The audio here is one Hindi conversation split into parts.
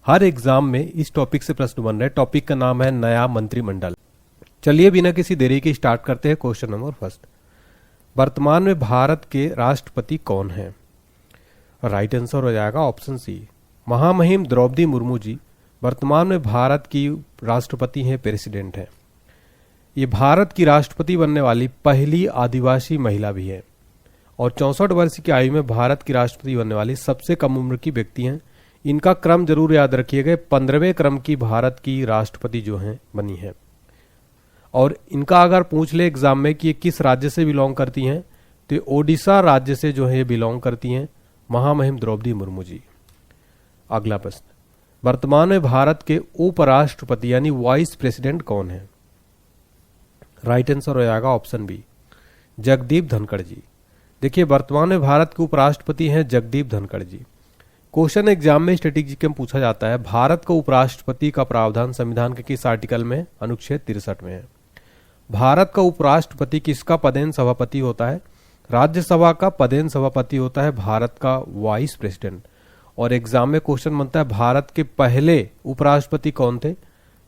हर एग्जाम में इस टॉपिक से प्रश्न बन रहे हैं। टॉपिक का नाम है नया मंत्रिमंडल। चलिए बिना किसी देरी के स्टार्ट करते हैं। क्वेश्चन नंबर फर्स्ट, वर्तमान में भारत के राष्ट्रपति कौन है? राइट आंसर हो जाएगा ऑप्शन सी, महामहिम द्रौपदी मुर्मू जी वर्तमान में भारत की राष्ट्रपति हैं, प्रेसिडेंट हैं। ये भारत की राष्ट्रपति बनने वाली पहली आदिवासी महिला भी है और 64 वर्ष की आयु में भारत की राष्ट्रपति बनने वाली सबसे कम उम्र की व्यक्ति हैं। इनका क्रम जरूर याद रखिएगा, 15वें क्रम की भारत की राष्ट्रपति जो हैं बनी है। और इनका अगर पूछ ले एग्जाम में कि ये किस राज्य से बिलोंग करती हैं, तो ये ओडिशा राज्य से जो है ये बिलोंग करती हैं, महामहिम द्रौपदी मुर्मू जी। अगला प्रश्न, वर्तमान में भारत के उपराष्ट्रपति यानी वाइस प्रेसिडेंट कौन है? राइट आंसर हो जाएगा ऑप्शन बी, जगदीप धनखड़ जी। देखिए वर्तमान में भारत के उपराष्ट्रपति हैं जगदीप धनखड़ जी। क्वेश्चन एग्जाम में स्ट्रेटेजिक में पूछा जाता है, भारत को उपराष्ट्रपति का प्रावधान संविधान के किस आर्टिकल में? अनुच्छेद 63 में है। भारत का उपराष्ट्रपति किसका पदेन सभापति होता है? राज्यसभा का पदेन सभापति होता है भारत का वाइस प्रेसिडेंट। और एग्जाम में क्वेश्चन बनता है, भारत के पहले उपराष्ट्रपति कौन थे?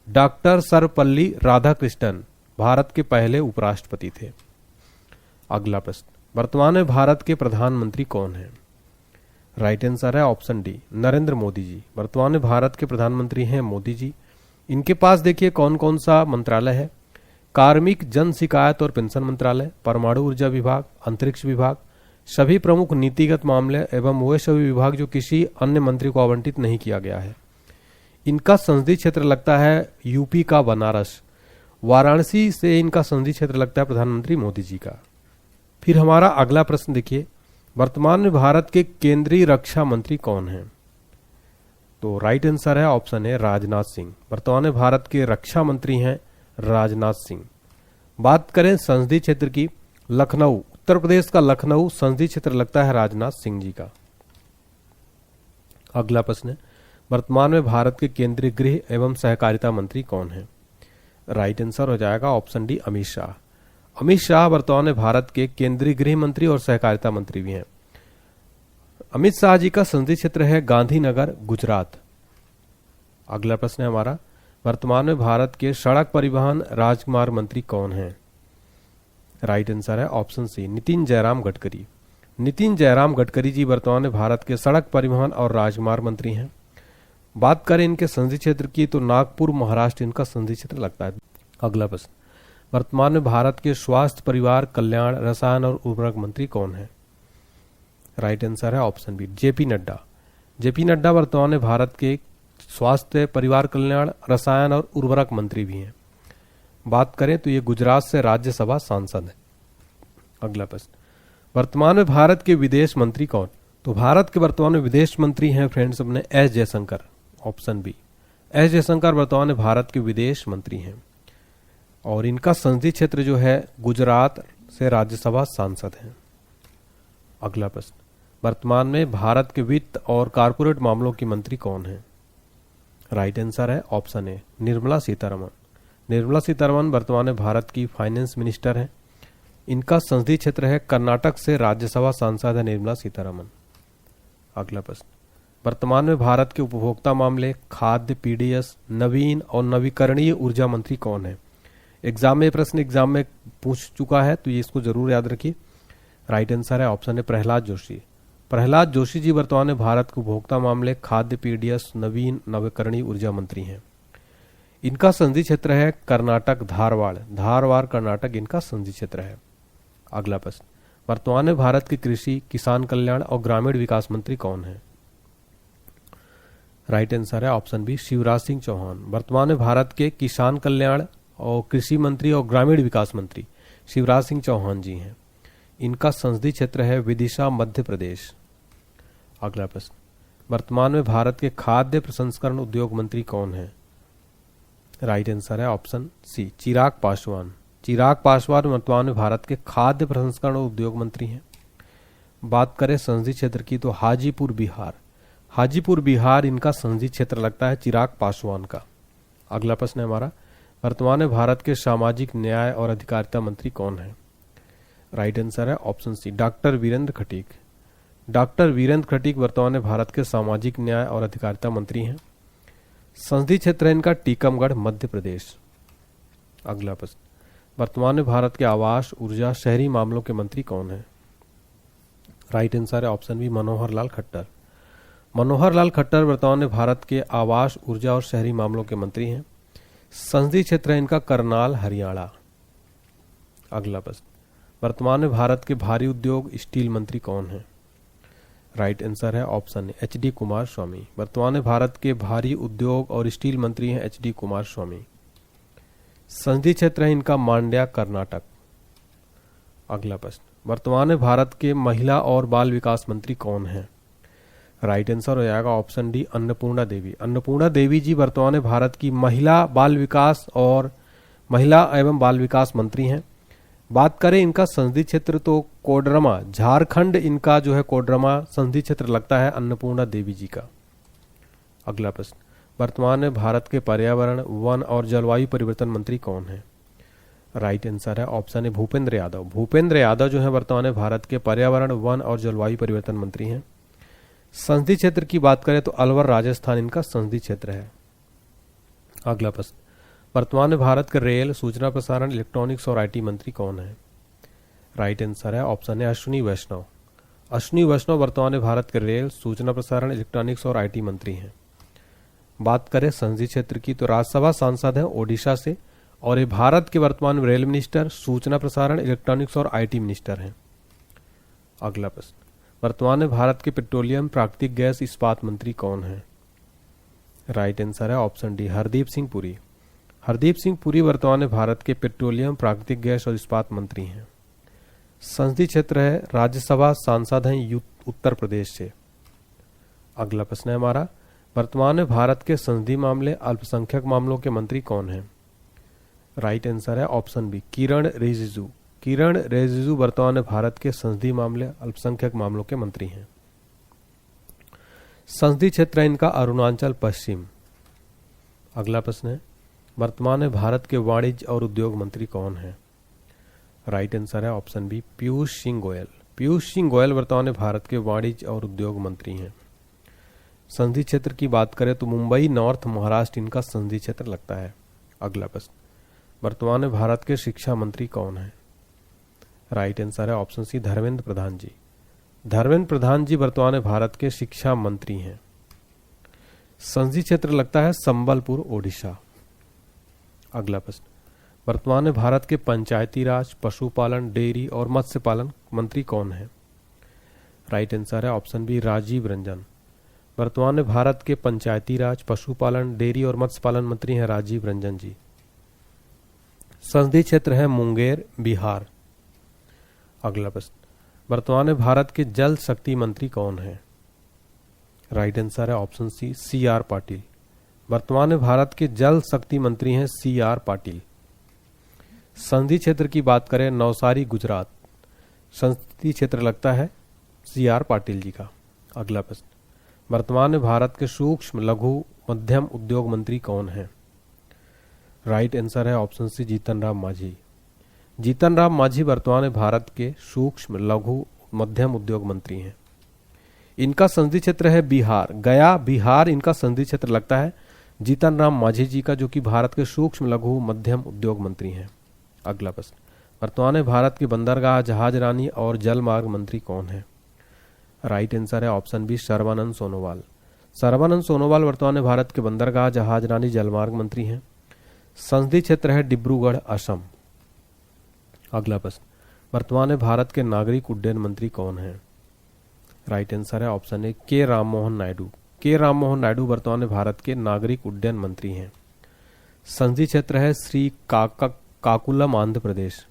डॉक्टर सर्वपल्ली राधाकृष्णन भारत के पहले उपराष्ट्रपति थे। अगला प्रश्न, वर्तमान में भारत के प्रधानमंत्री कौन है? राइट आंसर है ऑप्शन डी, नरेंद्र मोदी जी। वर्तमान में भारत के प्रधानमंत्री हैं मोदी जी। इनके पास देखिए कौन कौन सा मंत्रालय है? कार्मिक जन शिकायत और पेंशन मंत्रालय, परमाणु ऊर्जा विभाग, अंतरिक्ष विभाग, सभी प्रमुख नीतिगत मामले एवं वे सभी विभाग जो किसी अन्य मंत्री को आवंटित नहीं किया गया है। इनका संसदीय क्षेत्र लगता है यूपी का बनारस। वाराणसी से इनका संसदीय क्षेत्र लगता है प्रधानमंत्री मोदी जी का। फिर हमारा अगला प्रश्न देखिए, वर्तमान में भारत के केंद्रीय रक्षा मंत्री कौन हैं? तो राइट आंसर है ऑप्शन है राजनाथ सिंह। वर्तमान में भारत के रक्षा मंत्री हैं राजनाथ सिंह। बात करें संसदीय क्षेत्र की, लखनऊ, उत्तर प्रदेश का लखनऊ संसदीय क्षेत्र लगता है राजनाथ सिंह जी का। अगला प्रश्न है, वर्तमान में भारत के केंद्रीय गृह एवं सहकारिता मंत्री कौन है? राइट आंसर हो जाएगा ऑप्शन डी, अमित शाह। अमित शाह वर्तमान में भारत के केंद्रीय गृह मंत्री और सहकारिता मंत्री भी हैं। अमित शाह जी का संसदीय क्षेत्र है गांधीनगर, गुजरात। अगला प्रश्न है हमारा, वर्तमान में भारत के सड़क परिवहन राजमार्ग मंत्री कौन हैं? राइट आंसर है ऑप्शन सी, नितिन जयराम गडकरी। नितिन जयराम गडकरी जी वर्तमान में भारत के सड़क परिवहन और राजमार्ग मंत्री हैं। बात करें इनके संसदीय क्षेत्र की, तो नागपुर महाराष्ट्र इनका संसदीय क्षेत्र लगता है। अगला प्रश्न, वर्तमान में भारत के स्वास्थ्य परिवार कल्याण रसायन और उर्वरक मंत्री कौन है? राइट आंसर है ऑप्शन बी, जेपी नड्डा। जेपी नड्डा वर्तमान में भारत के स्वास्थ्य परिवार कल्याण रसायन और उर्वरक मंत्री भी हैं। बात करें तो ये गुजरात से राज्यसभा सांसद है। अगला प्रश्न, वर्तमान में भारत के विदेश मंत्री कौन? तो भारत के वर्तमान में विदेश मंत्री हैं फ्रेंड्स अपने एस जयशंकर। ऑप्शन बी, एस जयशंकर वर्तमान में भारत के विदेश मंत्री हैं और इनका संसदीय क्षेत्र जो है गुजरात से राज्यसभा सांसद हैं। अगला प्रश्न, वर्तमान में भारत के वित्त और कारपोरेट मामलों की मंत्री कौन है? राइट आंसर है ऑप्शन ए, निर्मला सीतारमण। निर्मला सीतारमण वर्तमान में भारत की फाइनेंस मिनिस्टर हैं। इनका संसदीय क्षेत्र है कर्नाटक से राज्यसभा सांसद है निर्मला सीतारमण। अगला प्रश्न, वर्तमान में भारत के उपभोक्ता मामले, खाद्य, पीडीएस, नवीन और नवीकरणीय ऊर्जा मंत्री कौन है? एग्जाम में प्रश्न एग्जाम में पूछ चुका है, तो ये इसको जरूर याद रखिए। राइट आंसर है ऑप्शन है प्रहलाद जोशी। प्रहलाद जोशी जी वर्तमान में भारत के उपभोक्ता मामले, खाद्य, पीडीएस, नवीन नवीकरणीय ऊर्जा मंत्री हैं। इनका संसदीय क्षेत्र है कर्नाटक, धारवाड़। धारवाड़ कर्नाटक इनका संसदीय क्षेत्र है। अगला प्रश्न, वर्तमान में भारत के कृषि, किसान कल्याण और ग्रामीण विकास मंत्री कौन है? राइट आंसर है ऑप्शन बी, शिवराज सिंह चौहान। वर्तमान में भारत के किसान कल्याण और कृषि मंत्री और ग्रामीण विकास मंत्री शिवराज सिंह चौहान जी हैं। इनका संसदीय क्षेत्र है विदिशा, मध्य प्रदेश। अगला प्रश्न, वर्तमान में भारत के खाद्य प्रसंस्करण उद्योग मंत्री कौन है? राइट आंसर है ऑप्शन सी, चिराग पासवान। चिराग पासवान वर्तमान में भारत के खाद्य प्रसंस्करण उद्योग मंत्री हैं। बात करें संसदीय क्षेत्र की, तो हाजीपुर बिहार। हाजीपुर बिहार इनका संसदीय क्षेत्र लगता है चिराग पासवान का। अगला प्रश्न है हमारा, वर्तमान में भारत के सामाजिक न्याय और अधिकारिता मंत्री कौन है? राइट आंसर है option c, doctor Virendra Khatik. Doctor Virendra Khatik वर्तमान में भारत के सामाजिक न्याय और अधिकारिता मंत्री हैं। संसदीय क्षेत्र है इनका टीकमगढ़ मध्य प्रदेश। अगला प्रश्न, वर्तमान में भारत के आवास, ऊर्जा, शहरी मामलों के मंत्री कौन है? राइट आंसर है ऑप्शन बी मनोहर लाल खट्टर। मनोहर लाल खट्टर वर्तमान में भारत के आवास, ऊर्जा और शहरी मामलों के मंत्री हैं। संसदीय क्षेत्र है इनका करनाल हरियाणा। अगला प्रश्न, वर्तमान में भारत के भारी उद्योग स्टील मंत्री कौन है? राइट आंसर है option A H D Kumaraswamy. वर्तमान में भारत के भारी उद्योग और स्टील मंत्री हैं एच डी कुमार स्वामी। संसदीय क्षेत्र है इनका मांड्या कर्नाटक। अगला प्रश्न, वर्तमान में भारत के महिला और बाल विकास मंत्री कौन है? राइट आंसर हो जाएगा ऑप्शन डी अन्नपूर्णा देवी। अन्नपूर्णा देवी जी वर्तमान में भारत की महिला एवं बाल विकास मंत्री हैं। बात करें इनका संसदीय क्षेत्र तो कोडरमा, झारखंड इनका जो है कोडरमा संसदीय क्षेत्र लगता है अन्नपूर्णा देवी जी का। अगला प्रश्न, वर्तमान में भारत के पर्यावरण, वन और जलवायु परिवर्तन मंत्री कौन है? राइट आंसर है ऑप्शन ए भूपेंद्र यादव। भूपेंद्र यादव जो है वर्तमान में भारत के पर्यावरण, वन और जलवायु परिवर्तन मंत्री हैं। संसदीय क्षेत्र की बात करें तो अलवर राजस्थान इनका संसदीय क्षेत्र है। अगला प्रश्न, वर्तमान में भारत के रेल, सूचना प्रसारण, इलेक्ट्रॉनिक्स और आईटी मंत्री कौन है? राइट आंसर है ऑप्शन ए अश्विनी वैष्णव। अश्विनी वैष्णव वर्तमान में भारत के रेल, सूचना प्रसारण, इलेक्ट्रॉनिक्स और आईटी मंत्री हैं। बात करें संसदीय क्षेत्र की तो राज्यसभा सांसद हैं ओडिशा से और ये भारत के वर्तमान में रेल मिनिस्टर, सूचना प्रसारण, इलेक्ट्रॉनिक्स और आईटी मिनिस्टर हैं। अगला प्रश्न, वर्तमान में भारत के पेट्रोलियम, प्राकृतिक गैस, इस्पात मंत्री कौन है? राइट आंसर है ऑप्शन डी हरदीप सिंह पुरी। हरदीप सिंह पुरी वर्तमान में भारत के पेट्रोलियम, प्राकृतिक गैस और इस्पात मंत्री हैं। संसदीय क्षेत्र है राज्यसभा सांसद हैं उत्तर प्रदेश से। अगला प्रश्न है हमारा, वर्तमान में भारत के संसदीय मामले, अल्पसंख्यक मामलों के मंत्री कौन हैं? राइट आंसर है ऑप्शन बी किरण रिजिजू। किरण रिजिजू वर्तमान में भारत के संसदीय मामले, अल्पसंख्यक मामलों के मंत्री हैं। संसदीय क्षेत्र है इनका अरुणाचल पश्चिम। अगला प्रश्न है, वर्तमान में भारत के वाणिज्य और उद्योग मंत्री कौन है? राइट आंसर है ऑप्शन बी पीयूष सिंह गोयल। पीयूष सिंह गोयल वर्तमान में भारत के वाणिज्य और उद्योग मंत्री हैं। संसदीय क्षेत्र की बात करें तो मुंबई नॉर्थ महाराष्ट्र इनका संसदीय क्षेत्र लगता है। अगला प्रश्न, वर्तमान में भारत के शिक्षा मंत्री कौन है? राइट आंसर है ऑप्शन सी धर्मेंद्र प्रधान जी। धर्मेंद्र प्रधान जी वर्तमान में भारत के शिक्षा मंत्री हैं। संसदीय क्षेत्र लगता है संबलपुर ओडिशा। अगला प्रश्न, वर्तमान में भारत के पंचायती राज, पशुपालन, डेयरी और मत्स्य पालन मंत्री कौन है? राइट आंसर है ऑप्शन बी राजीव रंजन। वर्तमान में भारत के पंचायती राज, पशुपालन, डेयरी और मत्स्य पालन मंत्री हैं राजीव रंजन जी। संसदीय क्षेत्र है मुंगेर बिहार। अगला प्रश्न, वर्तमान में भारत के जल शक्ति मंत्री कौन है? राइट आंसर है ऑप्शन सी सी आर पाटिल। वर्तमान में भारत के जल शक्ति मंत्री हैं सी आर पाटिल। संसदीय क्षेत्र की बात करें नवसारी गुजरात, संसदीय क्षेत्र लगता है सी आर पाटिल जी का। अगला प्रश्न, वर्तमान में भारत के सूक्ष्म, लघु, मध्यम उद्योग मंत्री कौन है? राइट आंसर है ऑप्शन सी जीतन राम मांझी। जीतन राम मांझी वर्तमान में भारत के सूक्ष्म, लघु, मध्यम उद्योग मंत्री हैं। इनका संसदीय क्षेत्र है बिहार, गया बिहार इनका संसदीय क्षेत्र लगता है जीतन राम मांझी जी का, जो कि भारत के सूक्ष्म, लघु, मध्यम उद्योग मंत्री हैं। अगला प्रश्न, वर्तमान में भारत के बंदरगाह, जहाजरानी और जल मार्ग मंत्री कौन है? राइट आंसर है ऑप्शन बी सर्बानंद सोनोवाल। सर्बानंद सोनोवाल वर्तमान में भारत के बंदरगाह, जहाजरानी, जलमार्ग मंत्री हैं। संसदीय क्षेत्र है डिब्रूगढ़ असम। अगला प्रश्न, वर्तमान में भारत के नागरिक उड्डयन मंत्री कौन है? राइट आंसर है ऑप्शन ए के राममोहन नायडू। के राममोहन नायडू वर्तमान में भारत के नागरिक उड्डयन मंत्री हैं। संसदीय क्षेत्र है श्री काकुलम आंध्र प्रदेश।